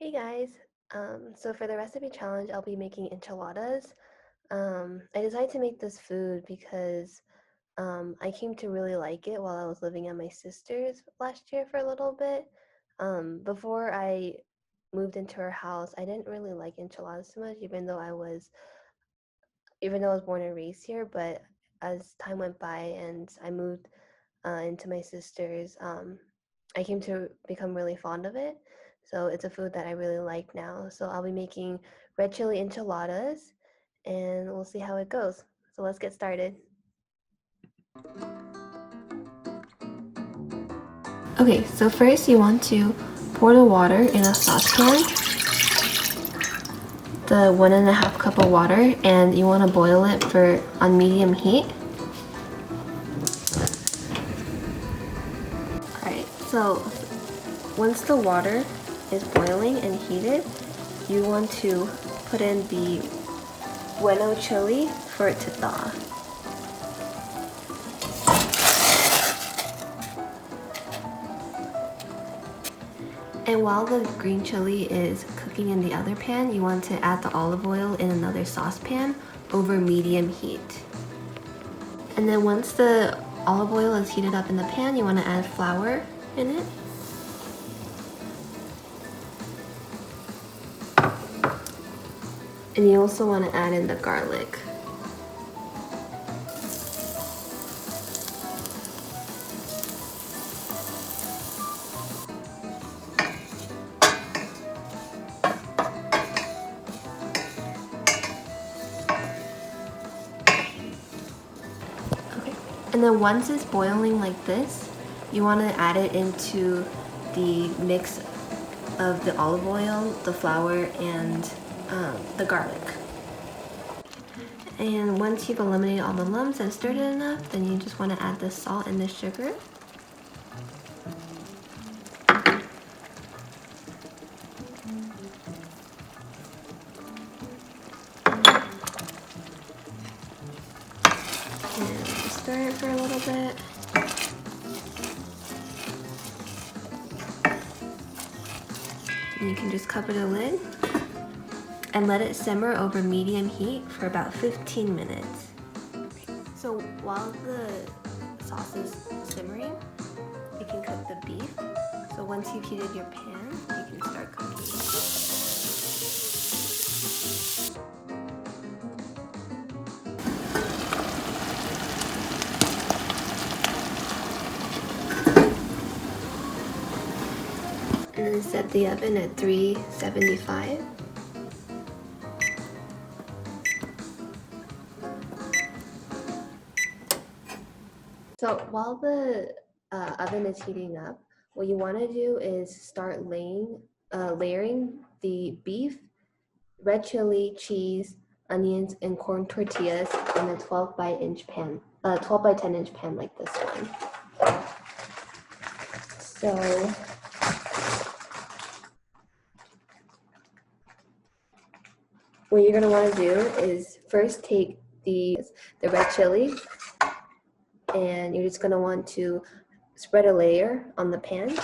Hey guys, so for the recipe challenge, I'll be making enchiladas. I decided to make this food because I came to really like it while I was living at my sister's last year for a little bit. Before I moved into her house, I didn't really like enchiladas so much, even though I was born and raised here. But as time went by and I moved into my sister's, I came to become really fond of it. So it's a food that I really like now. So I'll be making red chili enchiladas and we'll see how it goes. So let's get started. Okay, so first you want to pour the water in a saucepan, the 1.5 cup of water, and you want to boil it for on medium heat. Alright, so once the water is boiling and heated, you want to put in the bueno chili for it to thaw. And while the green chili is cooking in the other pan, you want to add the olive oil in another saucepan over medium heat. And then once the olive oil is heated up in the pan, you want to add flour in it. And you also want to add in the garlic. Okay. And then once it's boiling like this, you want to add it into the mix of the olive oil, the flour, and the garlic. And once you've eliminated all the lumps and stirred it enough, then you just want to add the salt and the sugar. And stir it for a little bit. And you can just cover the lid and let it simmer over medium heat for about 15 minutes. So while the sauce is simmering, you can cook the beef. So once you've heated your pan, you can start cooking. And then set the oven at 375. So while the oven is heating up, what you want to do is start layering the beef, red chili, cheese, onions, and corn tortillas in a 12 by 10 inch pan like this one. So what you're gonna want to do is first take the red chili, and you're just gonna want to spread a layer on the pan.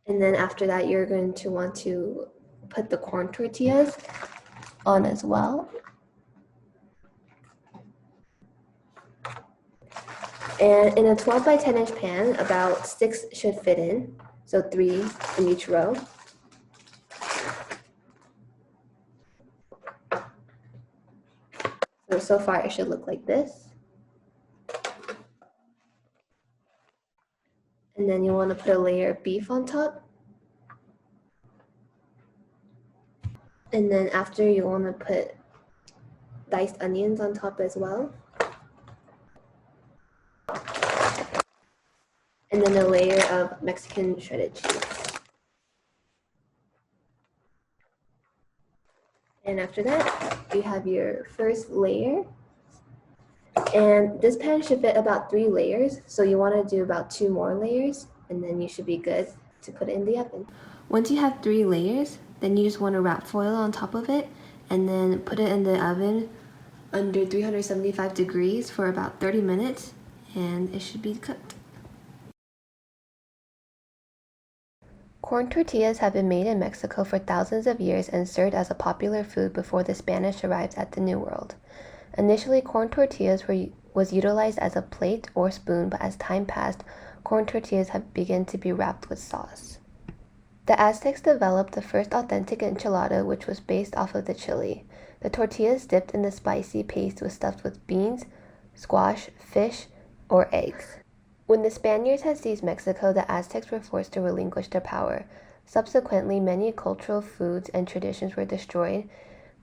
And then after that, you're going to want to put the corn tortillas on as well. And in a 12 by 10 inch pan, about 6 should fit in, so 3 in each row. So far it should look like this. And then you want to put a layer of beef on top. And then after, you want to put diced onions on top as well. And then a layer of Mexican shredded cheese. And after that, you have your first layer. And this pan should fit about 3 layers, so you want to do about 2 more layers, and then you should be good to put it in the oven. Once you have 3 layers, then you just want to wrap foil on top of it, and then put it in the oven under 375 degrees for about 30 minutes, and it should be cooked. Corn tortillas have been made in Mexico for thousands of years and served as a popular food before the Spanish arrived at the New World. Initially, corn tortillas was utilized as a plate or spoon, but as time passed, corn tortillas have begun to be wrapped with sauce. The Aztecs developed the first authentic enchilada, which was based off of the chili. The tortillas dipped in the spicy paste was stuffed with beans, squash, fish, or eggs. When the Spaniards had seized Mexico, the Aztecs were forced to relinquish their power. Subsequently, many cultural foods and traditions were destroyed,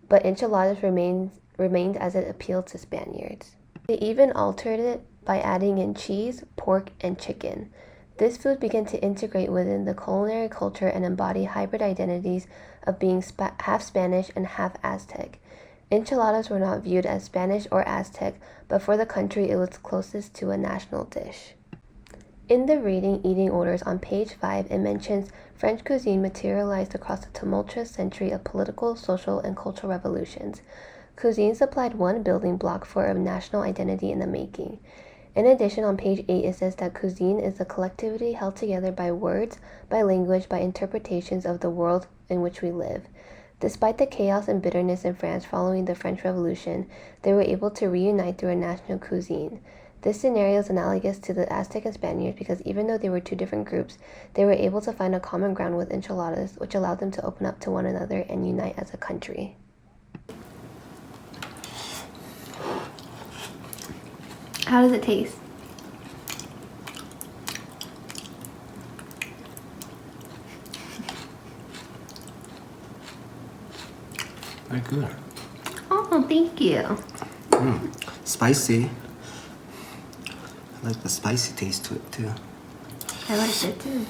but enchiladas remained as it appealed to Spaniards. They even altered it by adding in cheese, pork, and chicken. This food began to integrate within the culinary culture and embody hybrid identities of being half Spanish and half Aztec. Enchiladas were not viewed as Spanish or Aztec, but for the country it was closest to a national dish. In the reading Eating Orders on page 5, it mentions French cuisine materialized across a tumultuous century of political, social, and cultural revolutions. Cuisine supplied one building block for a national identity in the making. In addition, on page 8, it says that cuisine is a collectivity held together by words, by language, by interpretations of the world in which we live. Despite the chaos and bitterness in France following the French Revolution, they were able to reunite through a national cuisine. This scenario is analogous to the Aztec and Spaniards because even though they were two different groups, they were able to find a common ground with enchiladas, which allowed them to open up to one another and unite as a country. How does it taste? Very good. Oh, thank you. Spicy. I like the spicy taste to it too. I like it too.